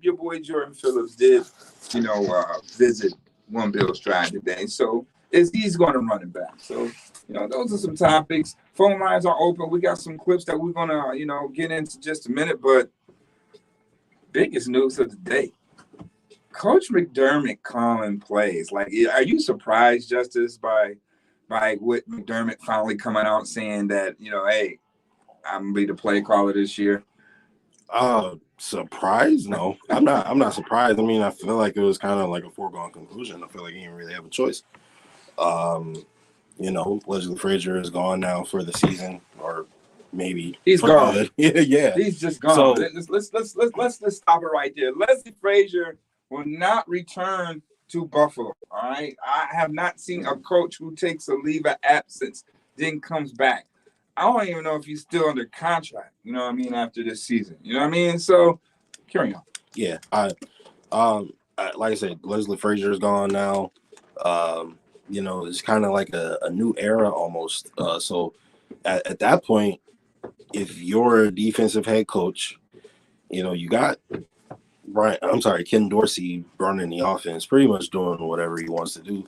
your boy Jordan Phillips did, visit One Bill Stride today. So he's going to run it back. So, those are some topics. Phone lines are open. We got some clips that we're going to, get into just a minute. But biggest news of the day, Coach McDermott calling plays. Like, are you surprised, Justice, by what McDermott finally coming out saying that, hey, I'm going to be the play caller this year? Surprised? No, I'm not surprised. I mean, I feel like it was kind of like a foregone conclusion. I feel like he didn't really have a choice. Leslie Frazier is gone now for the season, or maybe he's gone. Yeah, he's just gone. So, let's stop it right there. Leslie Frazier will not return to Buffalo. All right, I have not seen a coach who takes a leave of absence then comes back. I don't even know if he's still under contract, after this season. You know what I mean? So, carry on. Yeah, like I said, Leslie Frazier is gone now. It's kind of like a new era almost. So, at that point, if you're a defensive head coach, you got Ken Dorsey running the offense, pretty much doing whatever he wants to do.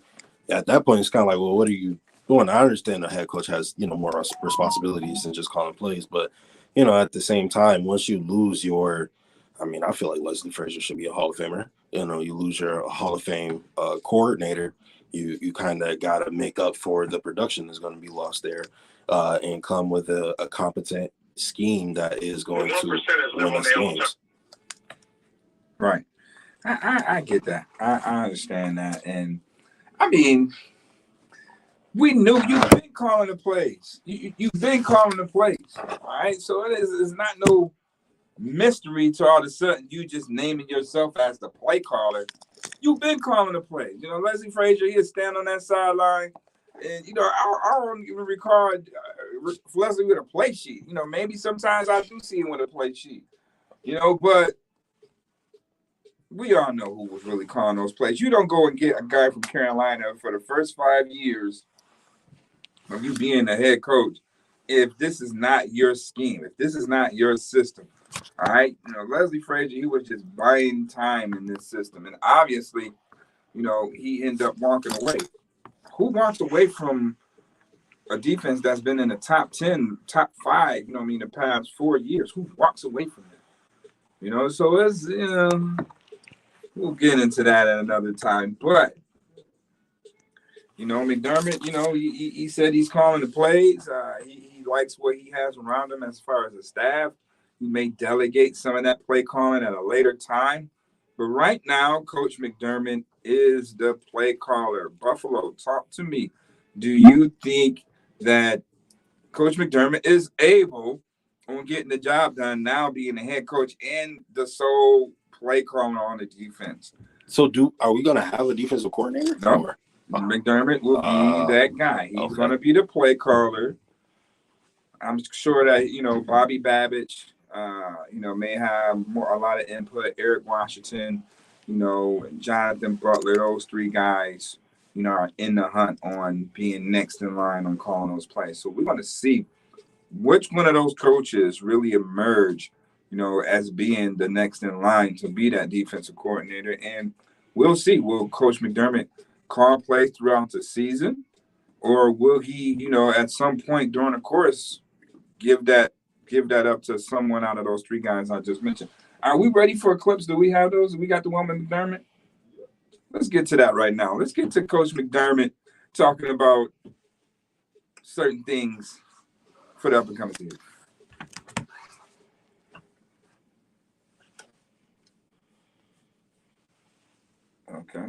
At that point, it's kind of like, well, what are you doing? I understand the head coach has, more responsibilities than just calling plays. But, at the same time, once you lose I feel like Leslie Frazier should be a Hall of Famer. You lose your Hall of Fame coordinator, you kind of got to make up for the production that's going to be lost there and come with a competent scheme that is going to win us games. Right. I get that. I understand that. And, I mean, we knew you've been calling the plays. You've been calling the plays. All right. So it's not no mystery to all of a sudden you just naming yourself as the play caller. You've been calling the plays. Leslie Frazier, he'll stand on that sideline. And, I don't even recall Leslie with a play sheet. Maybe sometimes I do see him with a play sheet. But we all know who was really calling those plays. You don't go and get a guy from Carolina for the first 5 years of you being the head coach if this is not your scheme, if this is not your system. All right. Leslie Frazier, he was just buying time in this system. And obviously, he ended up walking away. Who walks away from a defense that's been in the top 10, top 5, the past 4 years? Who walks away from it? So it's, we'll get into that at another time. But, McDermott, he said he's calling the plays. He likes what he has around him as far as the staff. He may delegate some of that play calling at a later time. But right now, Coach McDermott is the play caller. Buffalo, talk to me. Do you think that Coach McDermott is able on getting the job done now being the head coach and the sole play caller on the defense? So are we going to have a defensive coordinator? No. McDermott will be that guy. He's going to be the play caller. I'm sure that, Bobby Babbage, may have a lot of input. Eric Washington, Jonathan Butler, those 3 guys, are in the hunt on being next in line on calling those plays. So we're going to see which one of those coaches really emerge, as being the next in line to be that defensive coordinator. And we'll see. Will Coach McDermott call plays throughout the season, or will he, at some point during the course, give that up to someone out of those 3 guys I just mentioned? Are we ready for clips? Do we have those? Do we got the one with McDermott? Let's get to that right now. Let's get to Coach McDermott talking about certain things for the up-and-coming season. Okay.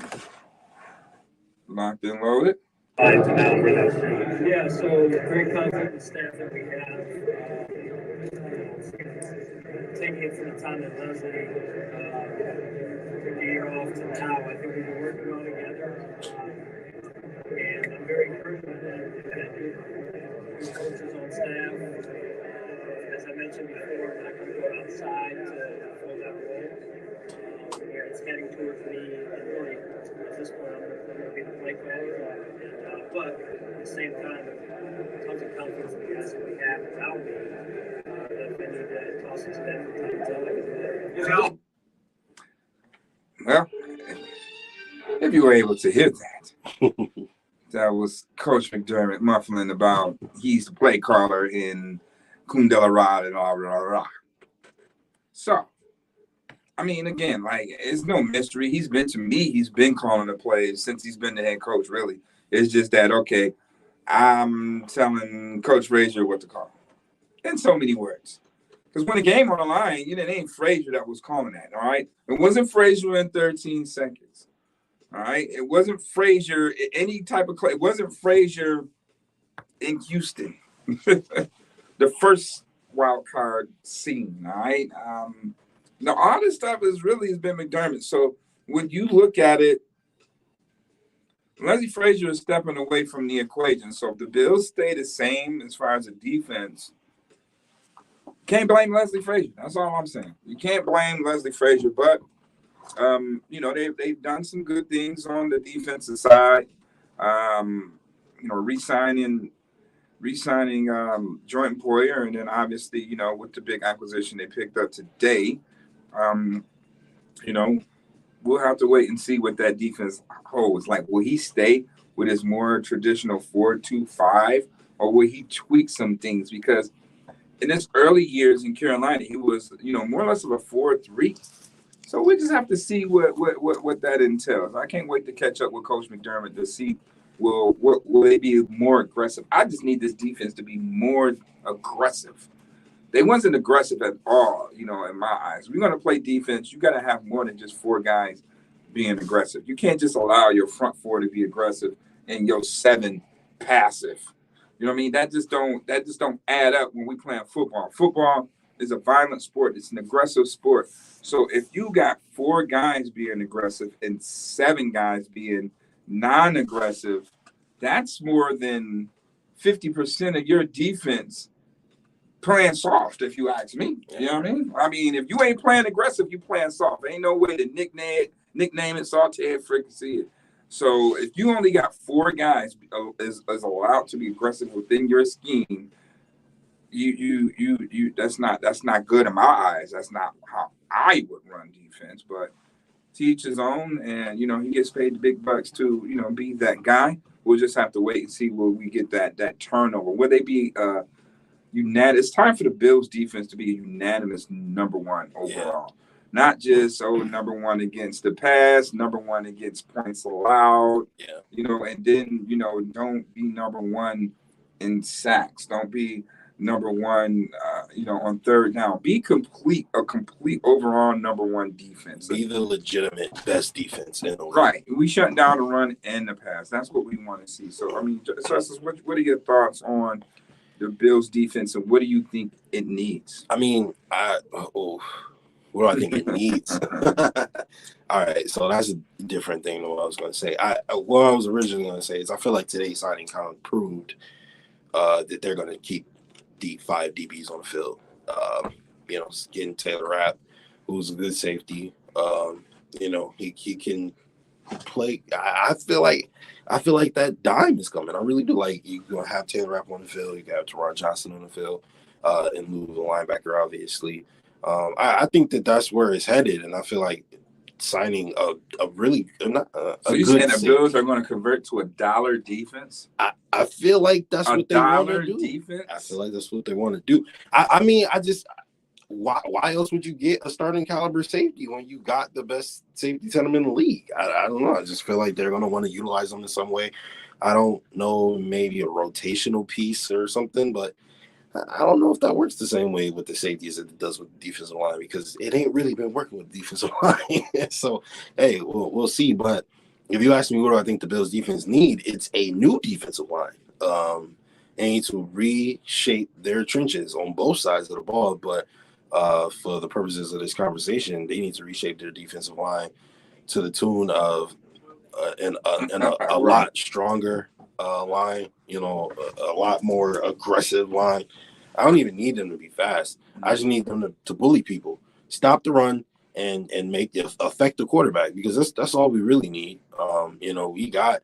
Locked and loaded. Yeah, so very confident in the staff that we have. Taking it from the time that Leslie took a year off to now, I think we've been working well together. And I'm very encouraged by that. Good coaches on staff. As I mentioned before, I'm not going to go outside to fill that role. Where it's heading towards me, and really, at this point, I'm going to be the play caller. But at the same time, tons of confidence in the guys that we have without me. If I need to toss it to them from time to time, Well, if you were able to hear that, that was Coach McDermott muffling about he's the play caller in Kundela Rod and all blah. So, I mean, again, like, it's no mystery. He's been calling the plays since he's been the head coach, really. It's just that, okay, I'm telling Coach Frazier what to call in so many words. Because when the game on the line, it ain't Frazier that was calling that, all right? It wasn't Frazier in 13 seconds, all right? It wasn't Frazier, any type of play. It wasn't Frazier in Houston, the first wild card scene, all right? Now, all this stuff has been McDermott. So when you look at it, Leslie Frazier is stepping away from the equation. So if the Bills stay the same as far as the defense, can't blame Leslie Frazier. That's all I'm saying. You can't blame Leslie Frazier, but they've done some good things on the defensive side. Re-signing Jordan Poyer, and then obviously, with the big acquisition they picked up today, we'll have to wait and see what that defense holds. Like, will he stay with his more traditional 4-2-5, or will he tweak some things? Because in his early years in Carolina, he was, more or less of a 4-3. So we just have to see what that entails. I can't wait to catch up with Coach McDermott to see will they be more aggressive. I just need this defense to be more aggressive. They wasn't aggressive at all, in my eyes. We're going to play defense. You got to have more than just 4 guys being aggressive. You can't just allow your front 4 to be aggressive and your 7 passive. You know what I mean? That just don't add up when we playing football. Football is a violent sport. It's an aggressive sport. So if you got 4 guys being aggressive and 7 guys being non-aggressive, that's more than 50% of your defense playing soft, if you ask me. You know what I mean? I mean, if you ain't playing aggressive, you playing soft. Ain't no way to nickname it salty frequency. So if you only got 4 guys is allowed to be aggressive within your scheme, you that's not good in my eyes. That's not how I would run defense. But to each his own, and he gets paid the big bucks to be that guy. We'll just have to wait and see where we get that turnover. Will they be unanimous? It's time for the Bills defense to be a unanimous number 1 overall. Not just number 1 against the pass, number 1 against points allowed. And then don't be number 1 in sacks. Don't be number 1 on third down. Be a complete overall number 1 defense. Be the legitimate best defense in the league. Right. We shut down the run and the pass. That's what we want to see. So I mean, Justus, what are your thoughts on the Bills defense, and what do you think it needs? I mean, what do I think it needs? All right, so that's a different thing than what I was going to say. What I was originally going to say is I feel like today's signing kind of proved that they're going to keep 5 DBs on the field. Getting Taylor Rapp, who's a good safety. He can play. I feel like that dime is coming. I really do. Like, you're gonna have Taylor Rapp on the field. You got Teron Johnson on the field, and move the linebacker, obviously. I think that's where it's headed, and I feel like signing a really not a so you saying the Bills are going to convert to a dollar defense? I feel like that's what they want to do. Defense? I feel like that's what they want to do. I mean, why else would you get a starting caliber safety when you got the best safety team in the league? I don't know. I just feel like they're going to want to utilize them in some way. I don't know, maybe a rotational piece or something, but I don't know if that works the same way with the safeties as it does with the defensive line, because it ain't really been working with the defensive line. So, hey, we'll see. But if you ask me what do I think the Bills defense need, it's a new defensive line. They need to reshape their trenches on both sides of the ball. But for the purposes of this conversation, they need to reshape their defensive line to the tune of a lot stronger line, a lot more aggressive line. I don't even need them to be fast. I just need them to bully people, stop the run, and make it affect the quarterback, because that's all we really need. We got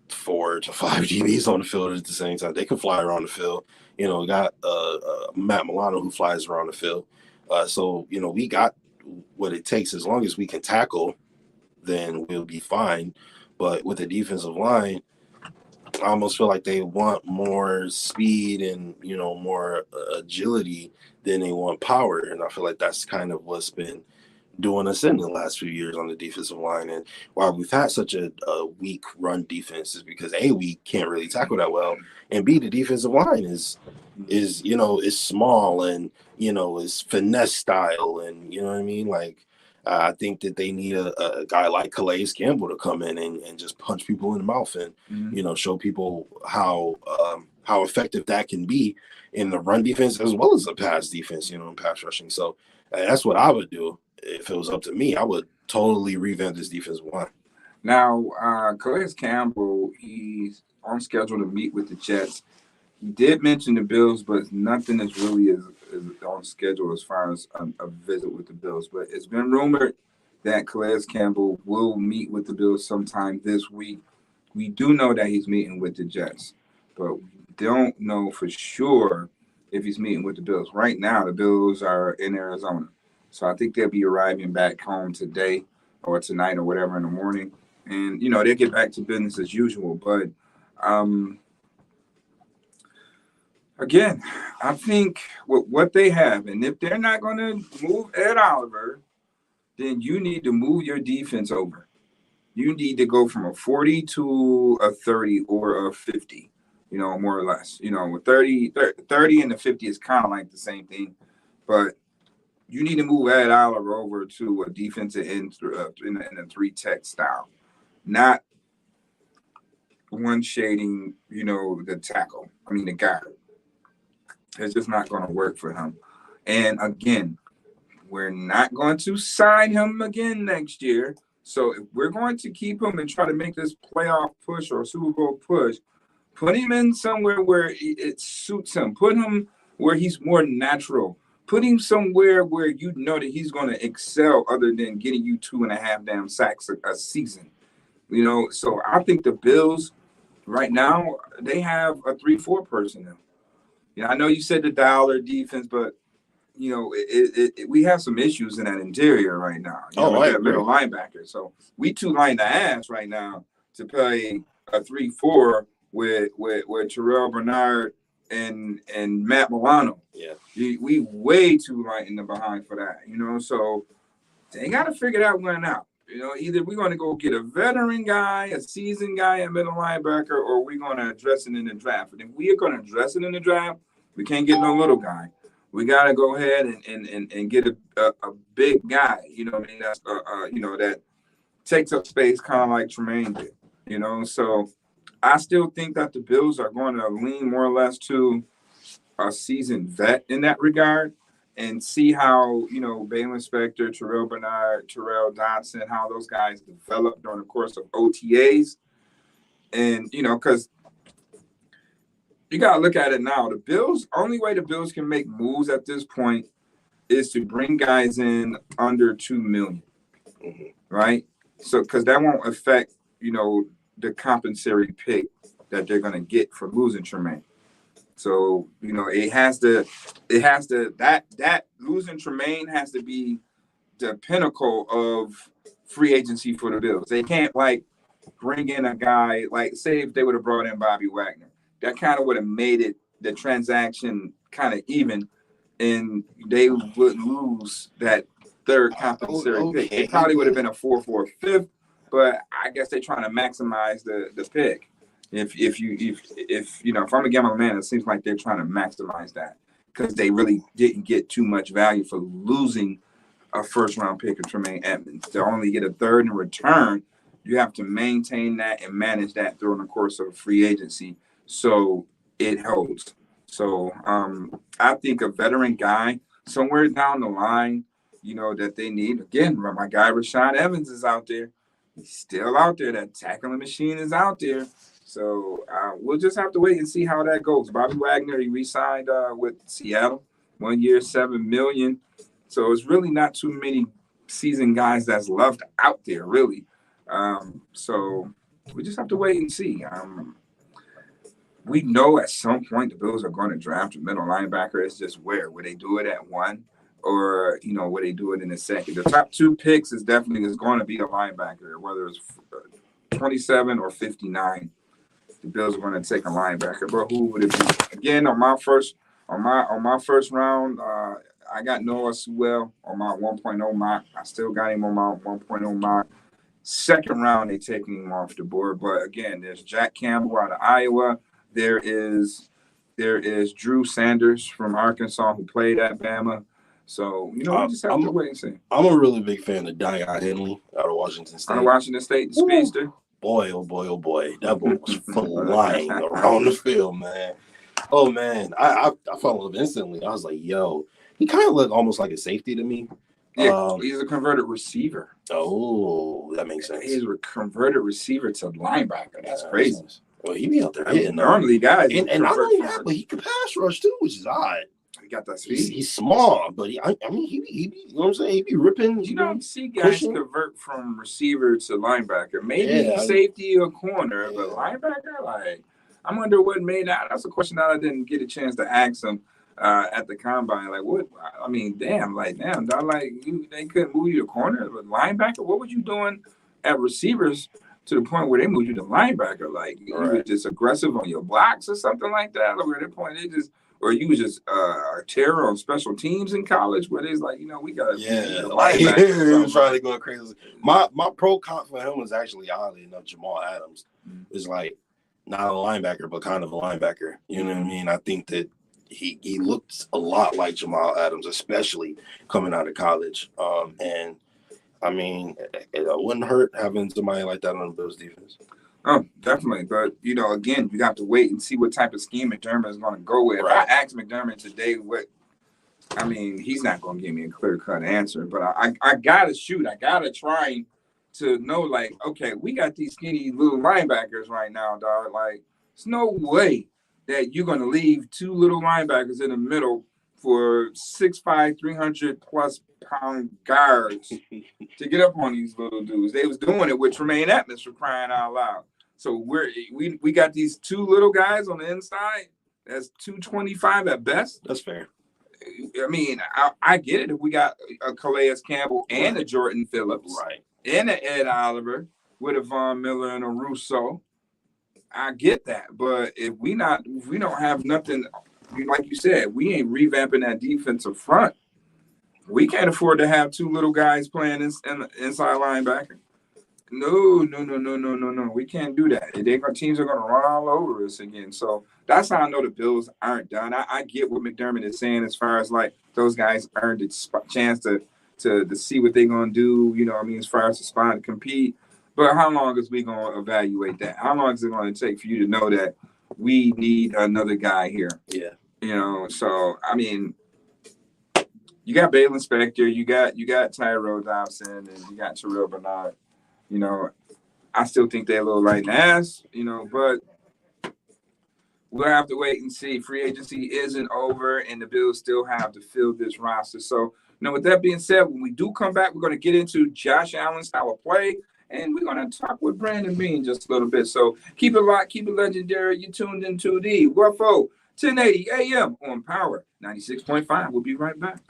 4 to 5 DBs on the field at the same time. They can fly around the field. We got Matt Milano who flies around the field. So we got what it takes. As long as we can tackle, then we'll be fine. But with the defensive line, I almost feel like they want more speed and, you know, more agility than they want power. And I feel like that's kind of what's been doing us in the last few years on the defensive line. And while we've had such a weak run defense, is because A, we can't really tackle that well, and B, the defensive line is you know, is small and, you know, is finesse style, and you know what I mean. Like I think that they need a guy like Calais Campbell to come in and just punch people in the mouth and you know, show people how effective that can be in the run defense as well as the pass defense, you know, and pass rushing. So that's what I would do. If it was up to me, I would totally revamp this defensive line. Now, Calais Campbell, he's on schedule to meet with the Jets. He did mention the Bills, but nothing is really on schedule as far as a visit with the Bills. But it's been rumored that Calais Campbell will meet with the Bills sometime this week. We do know that he's meeting with the Jets, but we don't know for sure if he's meeting with the Bills. Right now, the Bills are in Arizona. So I think they'll be arriving back home today or tonight or whatever in the morning. And, you know, they'll get back to business as usual. But, again, I think what they have, and if they're not going to move Ed Oliver, then you need to move your defense over. You need to go from a 40 to a 30 or a 50, you know, more or less. You know, with 30 and the 50 is kind of like the same thing. But you need to move Ed Oliver over to a defensive end in a 3-tech style, not one shading, you know, the guard. It's just not going to work for him. And again, we're not going to sign him again next year. So if we're going to keep him and try to make this playoff push or Super Bowl push, put him in somewhere where it suits him. Put him where he's more natural. Put him somewhere where you know that he's going to excel other than getting you 2.5 damn sacks a season. You know, so I think the Bills right now, they have a 3-4 personnel. You know, I know you said the dollar defense, but, you know, we have some issues in that interior right now. You know, with that middle linebacker. So we two-line the ass right now to play a 3-4 with Terrell Bernard and Matt Milano. Yeah. We way too light in the behind for that, you know. So they got to figure that one out. You know, either we're going to go get a veteran guy, a seasoned guy at middle linebacker, or we're going to address it in the draft. And if we are going to address it in the draft, we can't get no little guy. We got to go ahead and get a big guy, you know what I mean? That's, you know, that takes up space kind of like Tremaine did, you know. So I still think that the Bills are going to lean more or less to a seasoned vet in that regard and see how, you know, Balen Spector, Terrell Bernard, Terrell Dodson, how those guys develop during the course of OTAs. And, you know, because you got to look at it now. The Bills, only way the Bills can make moves at this point is to bring guys in under $2 million, right? So, because that won't affect, you know, the compensatory pick that they're going to get for losing Tremaine. So, you know, that losing Tremaine has to be the pinnacle of free agency for the Bills. They can't, like, bring in a guy, like, say if they would have brought in Bobby Wagner. That kind of would have made it, the transaction kind of even, and they would lose that third compensatory pick. It probably would have been a 4th or 5th, but I guess they're trying to maximize the pick. If you know, if I'm a gambling man, it seems like they're trying to maximize that because they really didn't get too much value for losing a 1st-round pick of Tremaine Edmonds. To only get a 3rd in return, you have to maintain that and manage that during the course of free agency so it holds. So I think a veteran guy somewhere down the line, you know, that they need. Again, my guy Rashaan Evans is out there. He's still out there. That tackling machine is out there. So we'll just have to wait and see how that goes. Bobby Wagner, he re-signed with Seattle, 1 year, $7 million. So it's really not too many seasoned guys that's left out there, really. So we just have to wait and see. We know at some point the Bills are going to draft a middle linebacker. It's just where they do it at 1 or where they do it in the second. The top 2 picks is definitely going to be a linebacker, whether it's 27 or 59. The Bills are going to take a linebacker, but who would it be? Again, on my first round, I got Noah Sewell on my 1.0 mock. I still got him on my 1.0 mock. Second round, they taking him off the board. But again, there's Jack Campbell out of Iowa. There is Drew Sanders from Arkansas who played at Bama. So, we just have to wait and see. I'm a really big fan of Deion Henley out of Washington State. Out of Washington State, the speedster. Boy, oh boy, oh boy. That boy was flying around the field, man. Oh, man. I fell in love instantly. I was like, yo, he kind of looked almost like a safety to me. Yeah, he's a converted receiver. Oh, that makes sense. He's a converted receiver to linebacker. That's crazy. Well, he be out there hitting. Normally, guys. And not only that, but he can pass rush, too, which is odd. He got that speed. He's small, but he be, you know what I'm saying? He be ripping. You don't see guys convert from receiver to linebacker. Maybe safety or corner, but linebacker, like, I wonder what made that. That's a question that I didn't get a chance to ask him at the combine. Like, what? I mean, damn, dog, like, they couldn't move you to corner, but linebacker, what was you doing at receivers to the point where they moved you to linebacker? Like, you were just aggressive on your blocks or something like that? Like, at that point, or you was just a terror on special teams in college, where it's like, we got he was trying to go crazy. My pro comp for him was actually, oddly enough, Jamal Adams. Is like not a linebacker, but kind of a linebacker. You know what I mean? I think that he looked a lot like Jamal Adams, especially coming out of college. And I mean, it wouldn't hurt having somebody like that on the Bills defense. Oh, definitely. But, again, you have to wait and see what type of scheme McDermott is going to go with. Right. I asked McDermott today he's not going to give me a clear-cut answer. But I got to shoot. I got to try to know, like, okay, we got these skinny little linebackers right now, dog. Like, there's no way that you're going to leave 2 little linebackers in the middle for 6'5", 300-plus pound guards to get up on these little dudes. They was doing it with Tremaine Edmonds, for crying out loud. So we got these 2 little guys on the inside. That's 225 at best. That's fair. I mean, I get it if we got a Calais Campbell and a Jordan Phillips, right, and an Ed Oliver with a Von Miller and a Russo. I get that, but if we don't have nothing, like you said, we ain't revamping that defensive front. We can't afford to have 2 little guys playing inside linebacker. No. We can't do that. Teams are going to run all over us again. So that's how I know the Bills aren't done. I get what McDermott is saying as far as, like, those guys earned a chance to see what they're going to do, as far as the spot to compete. But how long is we going to evaluate that? How long is it going to take for you to know that we need another guy here? Yeah. So, I mean, you got Balin Spector, you got Tyrell Dobson, and you got Terrell Bernard. I still think they're a little light in the ass, but we'll have to wait and see. Free agency isn't over, and the Bills still have to fill this roster. So, with that being said, when we do come back, we're going to get into Josh Allen's style of play, and we're going to talk with Brandon Bean just a little bit. So keep it locked, keep it legendary. You tuned into the WUFO 1080 AM on Power 96.5. We'll be right back.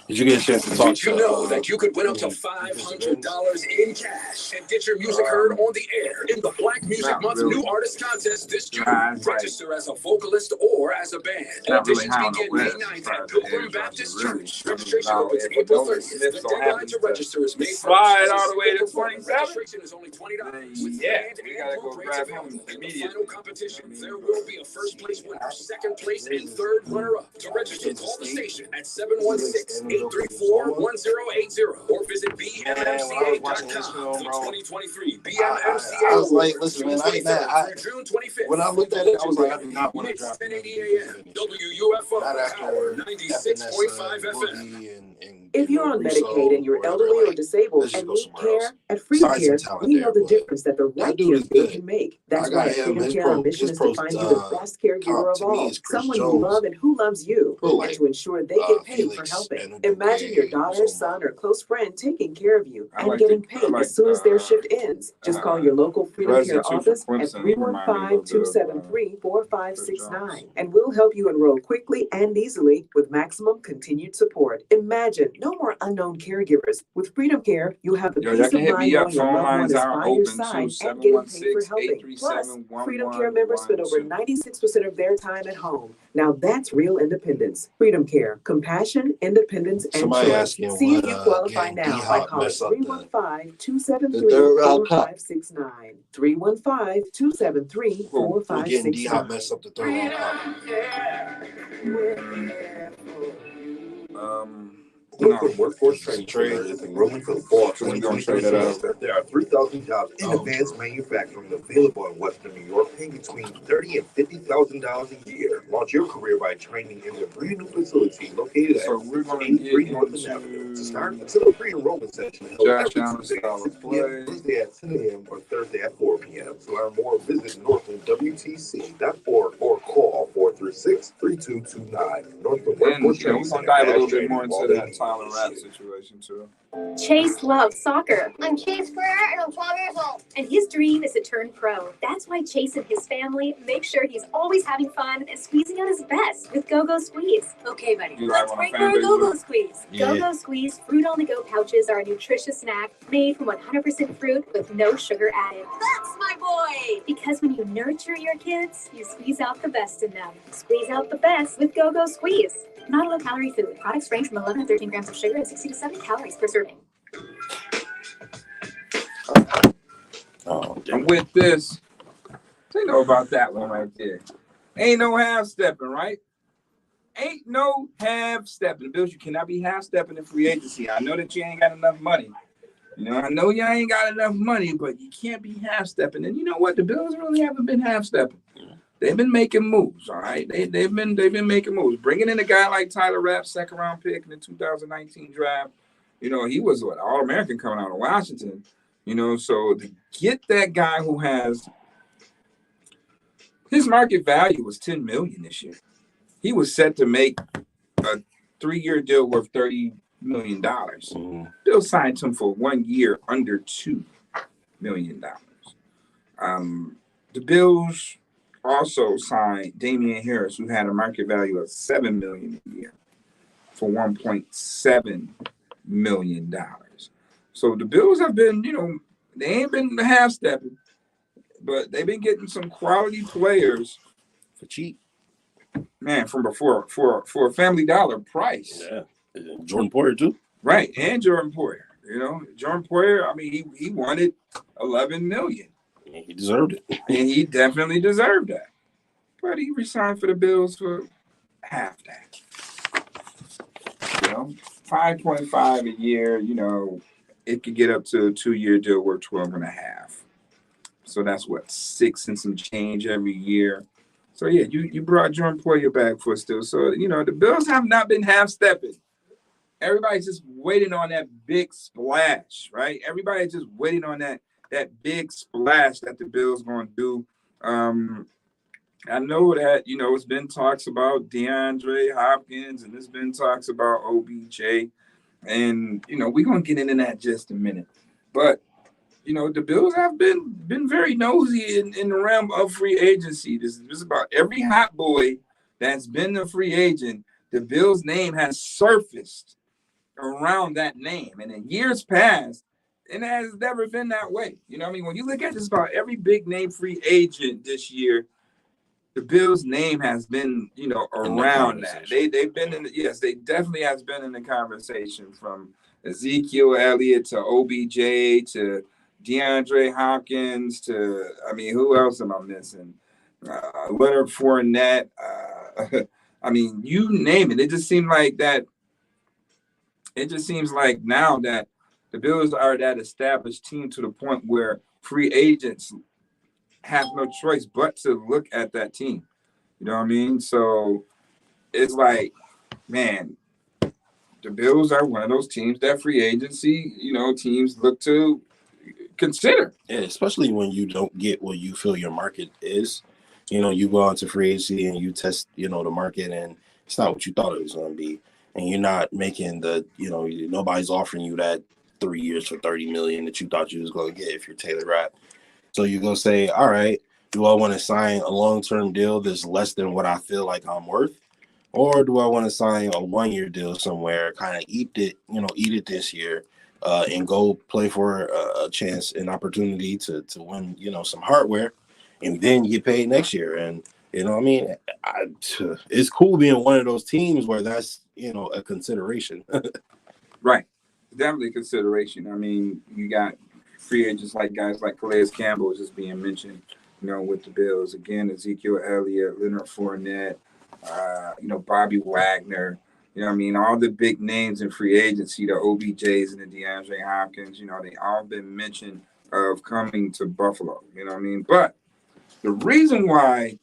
Did you get a chance to talk? Did you know that you could win up to $500 in cash and get your music heard on the air in the Black Music Month New Artist Contest this June? Register as a vocalist or as a band. Auditions begin May 9th at Pilgrim Baptist Church. Registration opens April 30th. The deadline to register is May 1st. Slide all the way to 27. Registration is only $20. Yeah, we gotta go grab him immediately. Final competition, there will be a first place winner, second place, and third runner-up. To register, call the station at 716-834-1080 or visit bmmca.com. For 2023 BMMCA I was like, listen, man, June 25th. When I looked at it, I was like, I do not want to drop 1080 AM WUFO Not after Power 96.5 FM. and If you're on Medicaid and you're elderly or disabled and need care, at Freedom Care, we know the difference that the right care can make. That's why at Freedom Care, our mission is to find you the best caregiver of all, someone you love and who loves you, and to ensure they get paid for helping. Imagine your daughter, son, or close friend taking care of you and getting paid as soon as their shift ends. Just call your local Freedom Care office at 315-273-4569, and we'll help you enroll quickly and easily with maximum continued support. Imagine no more unknown caregivers. With Freedom Care, you have the peace of mind knowing your loved one is by your side and getting paid for helping. Plus, Freedom Care members spend over 96% of their time at home. Now that's real independence. Freedom Care, compassion, independence, and choice. See if you qualify now by calling 315-273-4569. 315-273-4569. Mess up the third WUFO Workforce Training Center is enrolling for the fall of 2023 semester. There are 3,000 jobs in advanced manufacturing available in Western New York, paying between $30,000 and $50,000 a year. Launch your career by training in their brand new facility located at 83 North Avenue. To start, until a pre-enrollment session held every Tuesday at 6 p.m., Wednesday at 10 a.m., or Thursday at 4 p.m. To learn more, visit northlandwtc.org or call 436-3229. Northland Workforce Training Center. We're going to dive a little bit more into that Tyler Rapp situation too. Chase loves soccer. I'm Chase Ferrer and I'm 12 years old. And his dream is to turn pro. That's why Chase and his family make sure he's always having fun and squeezing out his best with Go-Go Squeeze. Okay, buddy, let's break for a Go-Go Squeeze. Yeah. Go-Go Squeeze Fruit on the Go pouches are a nutritious snack made from 100% fruit with no sugar added. That's my boy! Because when you nurture your kids, you squeeze out the best in them. Squeeze out the best with Go-Go Squeeze. Not a low-calorie food. Products range from 11 to 13 grams of sugar and 60 to 70 calories per serving. And with this, they know about that one right there. Ain't no half-stepping, right? Ain't no half-stepping. Bills, you cannot be half-stepping in free agency. I know that you ain't got enough money. You know, I know you ain't got enough money, but you can't be half-stepping. And you know what? The Bills really haven't been half-stepping. They've been making moves, all right? They've been making moves. Bringing in a guy like Tyler Rapp, second-round pick in the 2019 draft. You know, he was what, All-American coming out of Washington. You know, so to get that guy who has his market value was $10 million this year. He was set to make a 3-year deal worth $30 million. Bill signed him for 1 year under $2 million. The Bills also signed Damian Harris, who had a market value of $7 million a year, for $1.7 million. So the Bills have been, you know, they ain't been half-stepping, but they've been getting some quality players for cheap. Man, from before for a Family Dollar price. Yeah, Jordan Poyer too. Right, and Jordan Poyer. You know, Jordan Poyer. I mean, he wanted $11 million. He deserved it, and he definitely deserved that. But he resigned for the Bills for half that. You know, 5.5 a year. You know, it could get up to a 2-year deal worth 12.5. So that's what, 6 and some change every year. So yeah, you brought Jordan Poyer back for still. So you know the Bills have not been half-stepping. Everybody's just waiting on that big splash, right? Everybody's just waiting on that big splash that the Bills going to do. I know that, you know, it's been talks about DeAndre Hopkins and there's been talks about OBJ. And, you know, we're going to get into that just a minute. But, you know, the Bills have been very nosy in the realm of free agency. This is about every hot boy that's been a free agent. The Bills' name has surfaced around that name. And in years past, it has never been that way. You know what I mean? When you look at this, about every big name free agent this year, the Bills' name has been, you know, around that. They've been in yes, they definitely has been in the conversation, from Ezekiel Elliott to OBJ to DeAndre Hopkins to, I mean, who else am I missing? Leonard Fournette. I mean, you name it. It just seems like now that the Bills are that established team to the point where free agents have no choice but to look at that team. You know what I mean? So it's like, man, the Bills are one of those teams that free agency, teams look to consider. Yeah, especially when you don't get what you feel your market is. You go into free agency and you test, the market, and it's not what you thought it was going to be. And you're not making nobody's offering you that 3 years for $30 million that you thought you was going to get if you're Taylor Rapp. So you're going to say, all right, do I want to sign a long-term deal that's less than what I feel like I'm worth? Or do I want to sign a 1-year deal somewhere, kind of eat it this year, and go play for a chance, an opportunity to win, some hardware, and then get paid next year? And, it's cool being one of those teams where that's, a consideration. Right. Definitely consideration. I mean, you got free agents like guys like Calais Campbell just being mentioned, with the Bills. Again, Ezekiel Elliott, Leonard Fournette, Bobby Wagner, all the big names in free agency, the OBJs and the DeAndre Hopkins, they all been mentioned of coming to Buffalo, But the reason why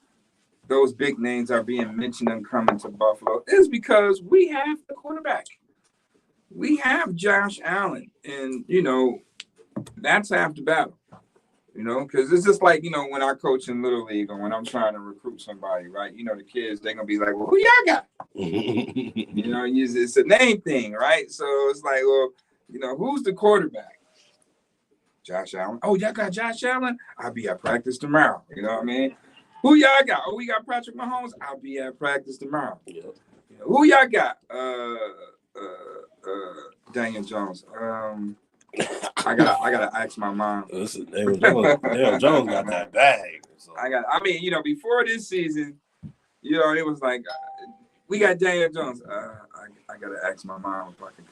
those big names are being mentioned and coming to Buffalo is because we have the quarterback. We have Josh Allen, and, that's half the battle. Because it's just like, when I coach in Little League or when I'm trying to recruit somebody, right? The kids, they're going to be like, well, who y'all got? It's a name thing, right? So it's like, well, who's the quarterback? Josh Allen. Oh, y'all got Josh Allen? I'll be at practice tomorrow. You know what I mean? Who y'all got? Oh, we got Patrick Mahomes? I'll be at practice tomorrow. Yep. Who y'all got? Daniel Jones. I gotta ask my mom. Listen, Daniel Jones got that bag. So. Before this season, it was like we got Daniel Jones. I gotta ask my mom if I can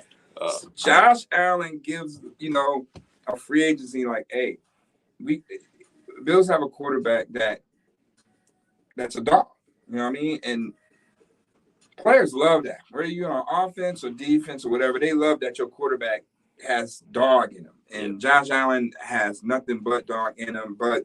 come. Josh Allen gives a free agency like, hey, Bills have a quarterback that's a dog. You know what I mean? And players love that. Whether you're on offense or defense or whatever, they love that your quarterback has dog in him. And Josh Allen has nothing but dog in him. But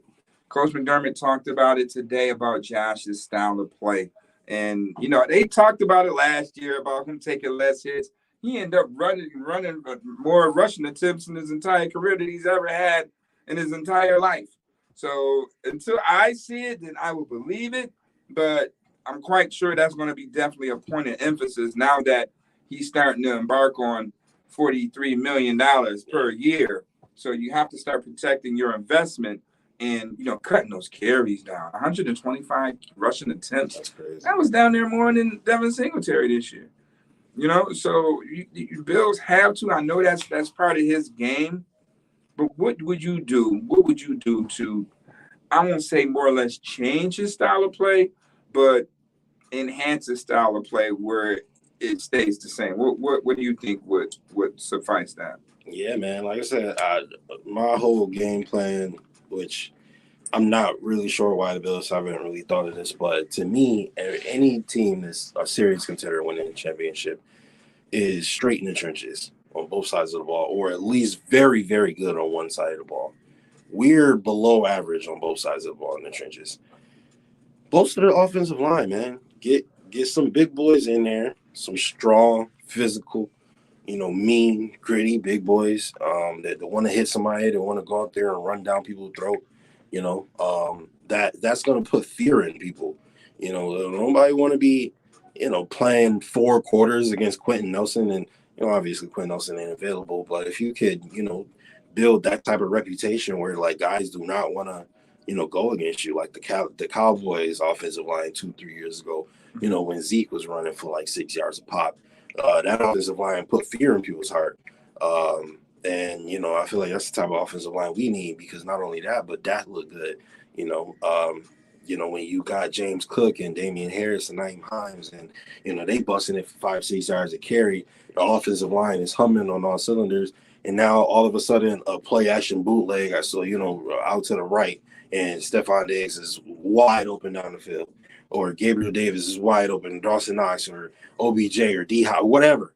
Coach McDermott talked about it today about Josh's style of play. And, they talked about it last year about him taking less hits. He ended up running more rushing attempts in his entire career that he's ever had in his entire life. So until I see it, then I will believe it. But I'm quite sure that's going to be definitely a point of emphasis now that he's starting to embark on $43 million per year. So you have to start protecting your investment and, cutting those carries down. 125 rushing attempts. That's crazy. That was down there more than Devin Singletary this year. So you Bills have to. I know that's part of his game. But what would you do? What would you do to, I won't say more or less change his style of play, but enhance his style of play where it stays the same? What do you think would suffice that? Yeah, man. Like I said, my whole game plan, which I'm not really sure why the Bills haven't really thought of this, but to me, any team that's a serious contender winning the championship is straight in the trenches on both sides of the ball, or at least very, very good on one side of the ball. We're below average on both sides of the ball in the trenches. Most of the offensive line, man, get some big boys in there, some strong, physical, mean, gritty big boys that want to hit somebody, that want to go out there and run down people's throat. That's going to put fear in people. Nobody want to be, playing 4 quarters against Quentin Nelson, and obviously Quentin Nelson ain't available. But if you could, build that type of reputation where like guys do not want to, go against you, like the Cowboys offensive line 2-3 years ago, when Zeke was running for like 6 yards a pop, that offensive line put fear in people's heart. And, I feel like that's the type of offensive line we need, because not only that, but that looked good, when you got James Cook and Damian Harris and Naeem Hines and, they busting it for 5-6 yards a carry, the offensive line is humming on all cylinders. And now all of a sudden a play action bootleg, out to the right, and Stephon Diggs is wide open down the field, or Gabriel Davis is wide open, Dawson Knox or OBJ or D-Hop, whatever,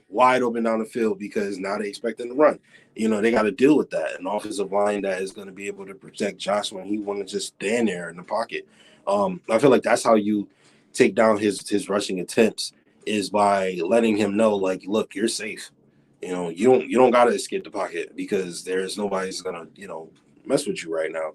wide open down the field, because now they expect them to run. They got to deal with that. An offensive line that is going to be able to protect Josh when he want to just stand there in the pocket. I feel like that's how you take down his rushing attempts is by letting him know, like, look, you're safe. You know, you don't gotta escape the pocket because there's nobody's gonna, mess with you right now.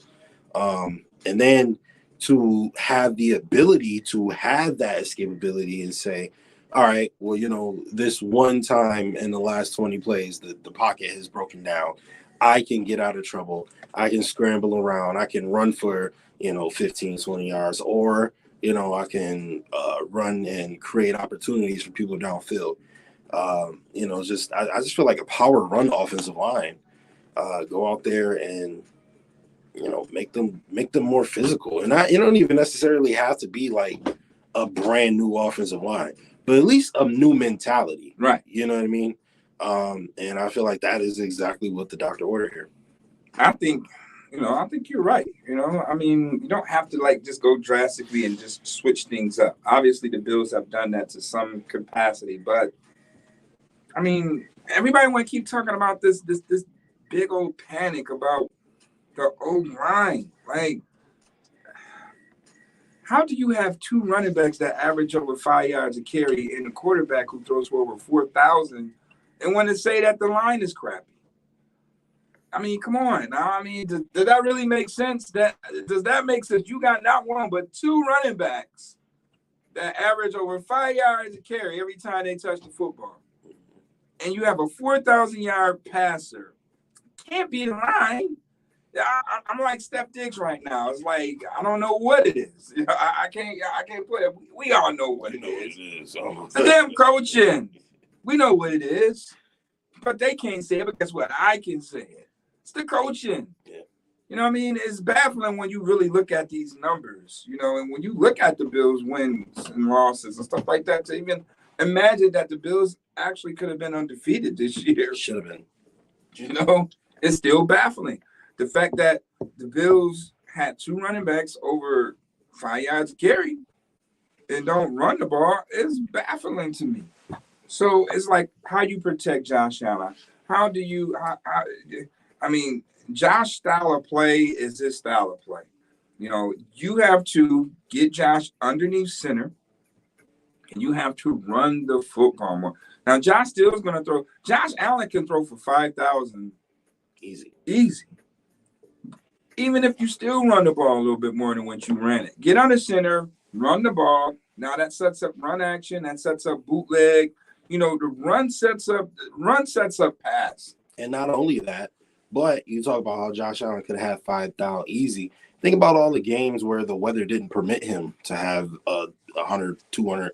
And then to have the ability to have that escapability and say, all right, well, this one time in the last 20 plays, the pocket has broken down. I can get out of trouble. I can scramble around. I can run for, 15, 20 yards, or, I can run and create opportunities for people downfield. I just feel like a power run offensive line. Go out there and, make them more physical. And you don't even necessarily have to be like a brand new offensive line, but at least a new mentality. Right. You know what I mean? And I feel like that is exactly what the doctor ordered here. I think you're right. I mean, you don't have to like just go drastically and just switch things up. Obviously, the Bills have done that to some capacity, but I mean, everybody want to keep talking about this big old panic about the O-line. Like, how do you have two running backs that average over 5 yards a carry and a quarterback who throws for over 4,000 and want to say that the line is crappy? I mean, come on. Now, I mean, does that really make sense? Does that make sense? You got not one, but two running backs that average over 5 yards a carry every time they touch the football. And you have a 4,000-yard passer. Can't be the line. I'm like Steph Diggs right now. It's like, I don't know what it is. I can't put it. We all know what it is. It's the damn coaching. We know what it is. But they can't say it. But guess what? I can say it. It's the coaching. Yeah. You know what I mean? It's baffling when you really look at these numbers, and when you look at the Bills' wins and losses and stuff like that, to even imagine that the Bills actually could have been undefeated this year. Should have been. It's still baffling. The fact that the Bills had two running backs over 5 yards carry and don't run the ball is baffling to me. So it's like, how do you protect Josh Allen? How do you Josh's style of play is his style of play. You have to get Josh underneath center, and you have to run the football more. Now, Josh still is going to throw. Josh Allen can throw for 5,000 easy. Even if you still run the ball a little bit more than when you ran it. Get under center, run the ball. Now that sets up run action. That sets up bootleg. The run sets up pass. And not only that, but you talk about how Josh Allen could have 5,000 easy. Think about all the games where the weather didn't permit him to have 100, 200,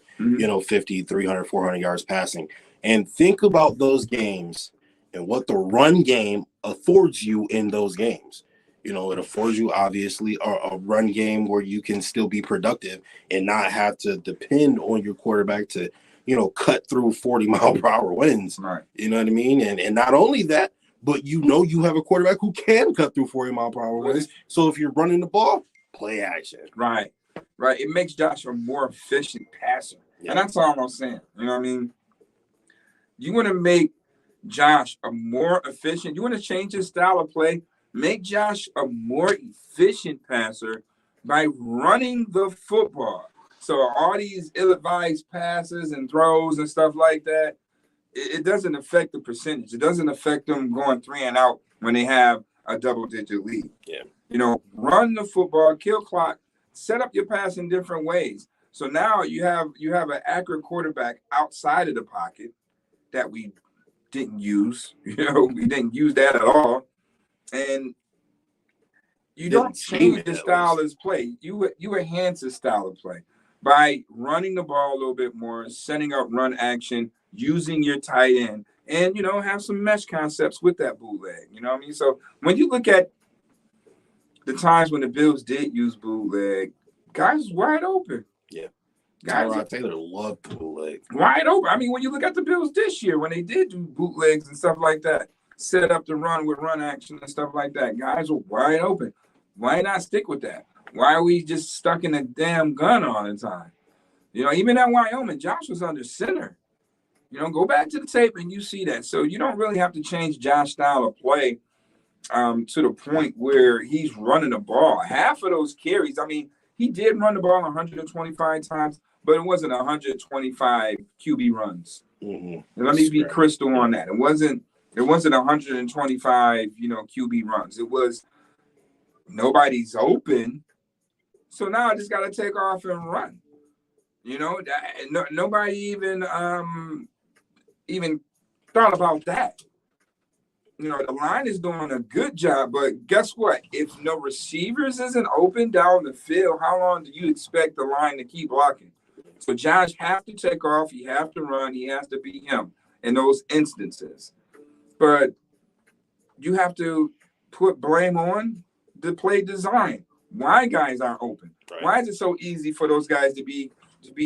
50, 300, 400 yards passing. And think about those games and what the run game affords you in those games. It affords you, obviously, a run game where you can still be productive and not have to depend on your quarterback to, cut through 40-mile-per-hour winds. Right. You know what I mean? And not only that, but you have a quarterback who can cut through 40-mile-per-hour winds. So if you're running the ball, play action. Right. It makes Josh a more efficient passer. Yeah. And that's all I'm saying. You know what I mean? You want to make Josh a more efficient. You want to change his style of play. Make Josh a more efficient passer by running the football. So all these ill-advised passes and throws and stuff like that, it doesn't affect the percentage. It doesn't affect them going 3 and out when they have a double-digit lead. Yeah. Run the football, kill clock, set up your pass in different ways. So now you have an accurate quarterback outside of the pocket that we didn't use. We didn't use that at all. And you don't change the style of play. You enhance the style of play by running the ball a little bit more, setting up run action, using your tight end, and have some mesh concepts with that bootleg. You know what I mean? So when you look at the times when the Bills did use bootleg, guys was wide open. Yeah. Guys, Taylor loved bootleg. Wide open. I mean, when you look at the Bills this year, when they did do bootlegs and stuff like that, set up the run with run action and stuff like that, guys were wide open. Why not stick with that? Why are we just stuck in a damn gun all the time? Even at Wyoming, Josh was under center. Go back to the tape and you see that. So you don't really have to change Josh's style of play to the point where he's running the ball. Half of those carries, I mean, he did run the ball 125 times, but it wasn't 125 QB runs. Mm-hmm. Let me be crystal on that. It wasn't 125, QB runs. It was nobody's open. So now I just got to take off and run. Nobody even thought about that. The line is doing a good job, but guess what? If no receivers isn't open down the field, how long do you expect the line to keep blocking? So Josh have to take off. He have to run. He has to be him in those instances. But you have to put blame on the play design. Why guys aren't open? Right. Why is it so easy for those guys to be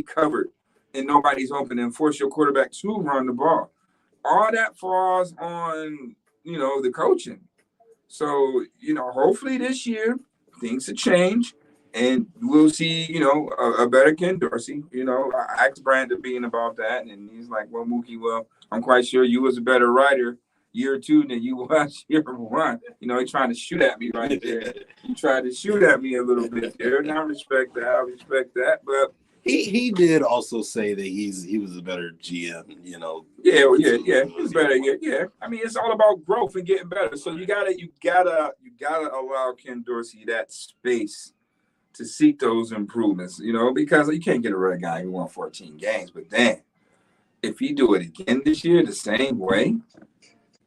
covered and nobody's open and force your quarterback to run the ball? All that falls on, the coaching. So, hopefully this year things will change and we'll see, a better Ken Dorsey. I asked Brandon Bean about that and he's like, well, Muki, I'm quite sure you was a better writer year 2 than you was year 1. He's trying to shoot at me right there. He tried to shoot at me a little bit there, and I respect that. But he did also say that he was a better GM. Yeah, he's better. Yeah. I mean, it's all about growth and getting better. So you gotta allow Ken Dorsey that space to seek those improvements. Because you can't get rid of a guy who won 14 games, but then if he do it again this year the same way.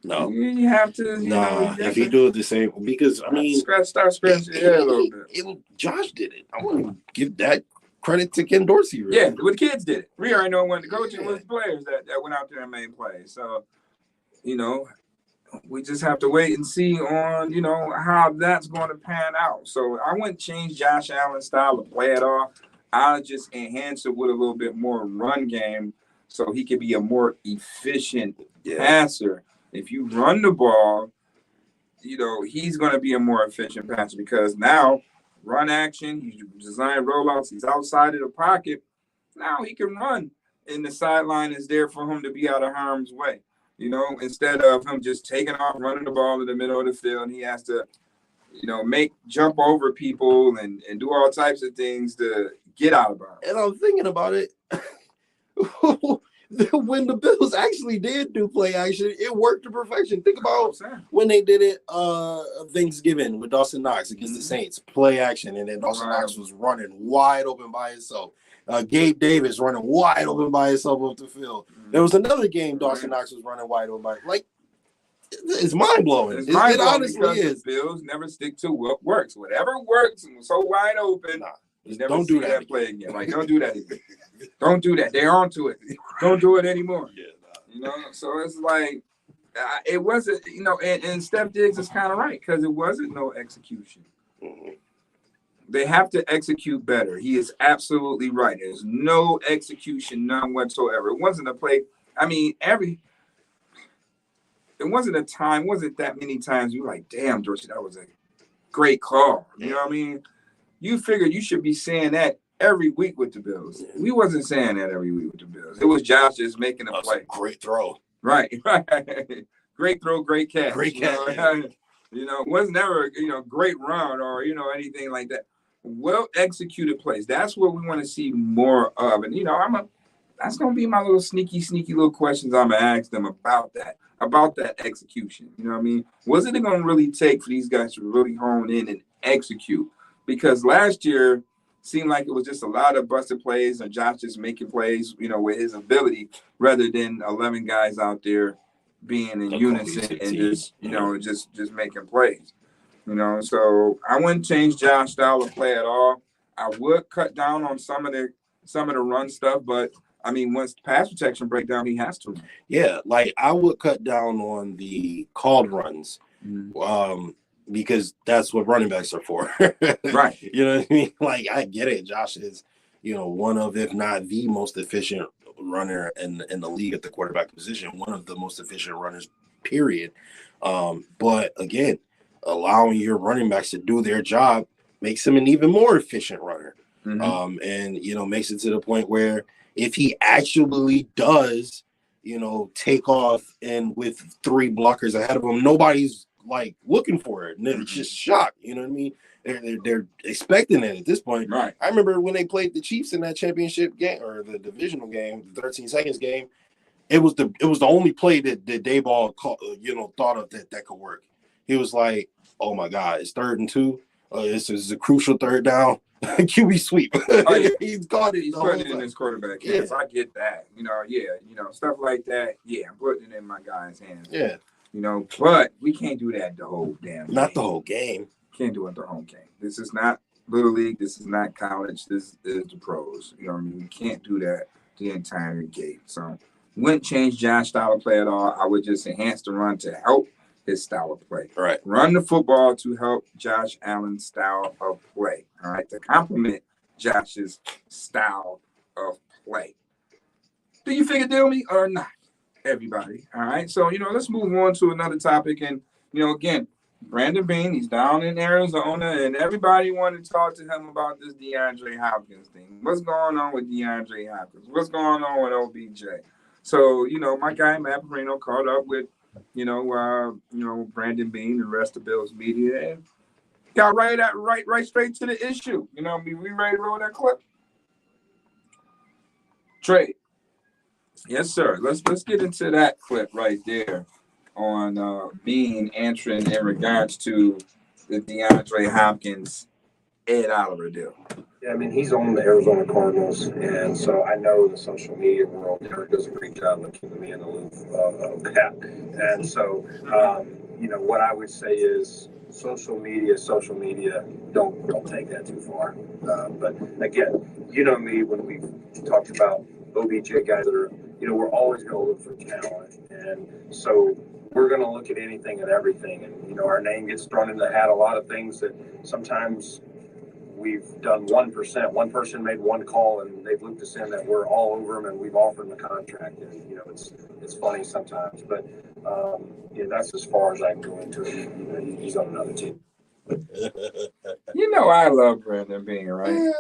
No, you have to. If he do it the same, because start scratching your head a little bit. Josh did it. I want to give that credit to Ken Dorsey. Really. Yeah, the kids did it. We already know when the coaching was the players that went out there and made plays. So, we just have to wait and see on how that's going to pan out. So I wouldn't change Josh Allen's style of play at all. I'll just enhance it with a little bit more run game so he could be a more efficient passer. If you run the ball, he's going to be a more efficient passer because now run action, you design rollouts, he's outside of the pocket. Now he can run and the sideline is there for him to be out of harm's way. Instead of him just taking off, running the ball in the middle of the field, he has to, jump over people and do all types of things to get out of bounds. And I'm thinking about it. When the Bills actually did do play action, it worked to perfection. Think about when they did it Thanksgiving with Dawson Knox against the Saints, play action, and then Dawson Knox was running wide open by himself. Gabe Davis running wide open by himself off the field. There was another game Dawson Knox was running wide open it's mind blowing. It honestly is. The Bills never stick to what works. Whatever works and was so wide open. You never don't do that play again. Don't do that again. Don't do that. They're on to it. Don't do it anymore. So it's like it wasn't, and Steph Diggs is kind of right because it wasn't no execution. Mm-hmm. They have to execute better. He is absolutely right. There's no execution, none whatsoever. It wasn't a play. I mean, it wasn't that many times you were like, damn, Dorsey, that was a great call. You know what I mean? You figure you should be saying that every week with the Bills. We wasn't saying that every week with the Bills. It was Josh just making a play. Great throw. Right. Great throw, great catch. Great catch. Was never, great run or, anything like that. Well executed plays. That's what we want to see more of. And, that's going to be my little sneaky little questions I'm going to ask them about that execution. You know what I mean? What's it going to really take for these guys to really hone in and execute? Because last year seemed like it was just a lot of busted plays and Josh just making plays, with his ability rather than 11 guys out there being in unison and just, just making plays. So I wouldn't change Josh's style of play at all. I would cut down on some of the run stuff, but I mean, once pass protection break down, he has to. Yeah, I would cut down on the called runs. Because that's what running backs are for. Right. You know what I mean? I get it. Josh is, one of, if not the most efficient runner in the league at the quarterback position, one of the most efficient runners, period. But again, allowing your running backs to do their job makes him an even more efficient runner. Mm-hmm. And, makes it to the point where if he actually does, take off and with 3 blockers ahead of him, nobody's like looking for it, and they're just shocked. You know what I mean? They're expecting it at this point. Right. I remember when they played the Chiefs in that championship game or the divisional game, the 13 seconds game. It was the only play that Dayball thought of that could work. He was like, "Oh my God, it's 3rd and 2. This is a crucial 3rd down QB sweep." Oh, yeah. He's got it. He's putting it in his quarterback hands. I get that. Stuff like that. Yeah, I'm putting it in my guys' hands. Yeah. But we can't do that the whole damn game. Not the whole game. Can't do it the whole game. This is not Little League. This is not college. This is the pros. You know what I mean? We can't do that the entire game. So wouldn't change Josh's style of play at all. I would just enhance the run to help his style of play. All right. Run the football to help Josh Allen's style of play. All right. To complement Josh's style of play. Do you figure deal me or not, everybody? All right. So, let's move on to another topic. And, again, Brandon Beane, he's down in Arizona, and everybody wanted to talk to him about this DeAndre Hopkins thing. What's going on with DeAndre Hopkins? What's going on with OBJ? So, my guy, Matt Perino, caught up with, Brandon Beane and the rest of Bills media and got right straight to the issue. We ready to roll that clip? Trey. Yes, sir. Let's get into that clip right there on Beane answering in regards to the DeAndre Hopkins Ed Oliver deal. Yeah, I mean, he's on the Arizona Cardinals, and so I know the social media world, Derek does a great job of keeping me in the loop of that. And so, what I would say is social media, don't take that too far. But again, me, when we've talked about OBJ guys that are, we're always going to look for talent. And so we're going to look at anything and everything. And, our name gets thrown in the hat, a lot of things that sometimes we've done 1%. One person made one call and they've looped us in that we're all over them and we've offered them a contract. And, it's funny sometimes, but that's as far as I can go into it. He's on another team. I love Brandon Beane, right?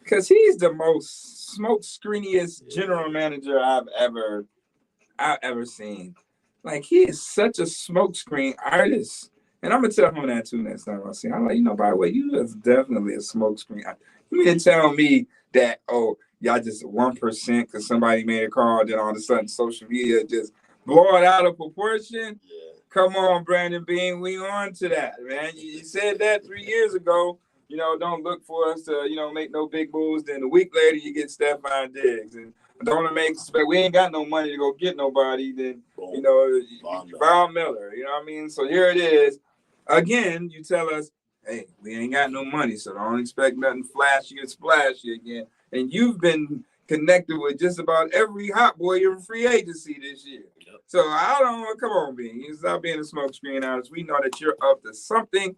Because he's the most smoke screeniest general manager I've ever seen. Like, he is such a smoke screen artist. And I'm going to tell him that too next time I see him. I'm like, by the way, you is definitely a smoke screen artist. You mean to tell me that, y'all just 1% because somebody made a call, then all of a sudden social media just blow it out of proportion? Yeah. Come on, Brandon Beane, we on to that, man. You said that 3 years ago. Don't look for us to, make no big moves. Then a week later, you get Stephon Diggs. And don't want to make we ain't got no money to go get nobody. Then, Von Miller. You know what I mean? So here it is. Again, you tell us, hey, we ain't got no money, so don't expect nothing flashy or splashy again. And you've been connected with just about every hot boy in free agency this year. Yep. So I don't know. Come on, Beane. You stop being a smokescreen artist. We know that you're up to something,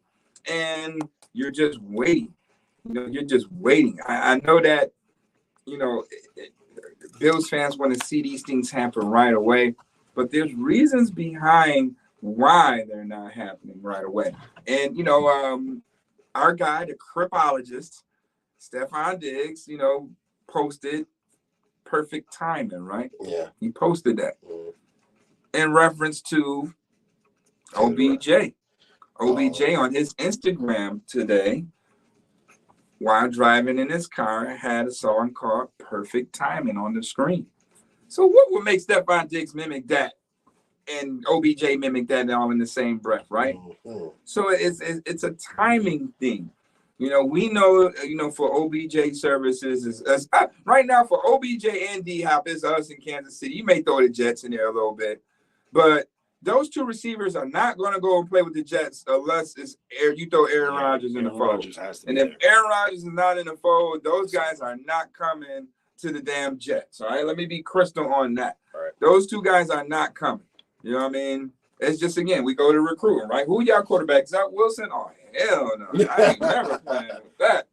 and you're just waiting. You're just waiting. I know that, Bills fans want to see these things happen right away, but there's reasons behind why they're not happening right away. And, our guy, the cripologist, Stephon Diggs, posted perfect timing, right? Yeah. He posted that in reference to OBJ. OBJ on his Instagram today, while driving in his car, had a song called Perfect Timing on the screen. So what would make Stephon Diggs mimic that and OBJ mimic that all in the same breath, right? Mm-hmm. So it's a timing thing. We know, for OBJ services is right now for OBJ and D-Hop, it's us in Kansas City. You may throw the Jets in there a little bit, but those two receivers are not going to go and play with the Jets unless you throw Aaron Rodgers in the fold. And if Aaron Rodgers is not in the fold, those guys are not coming to the damn Jets. All right, let me be crystal on that. All right. Those two guys are not coming. You know what I mean? It's just, again, we go to recruiting, right? Who y'all quarterbacks? Zach Wilson? Oh, hell no. I ain't never playing with that.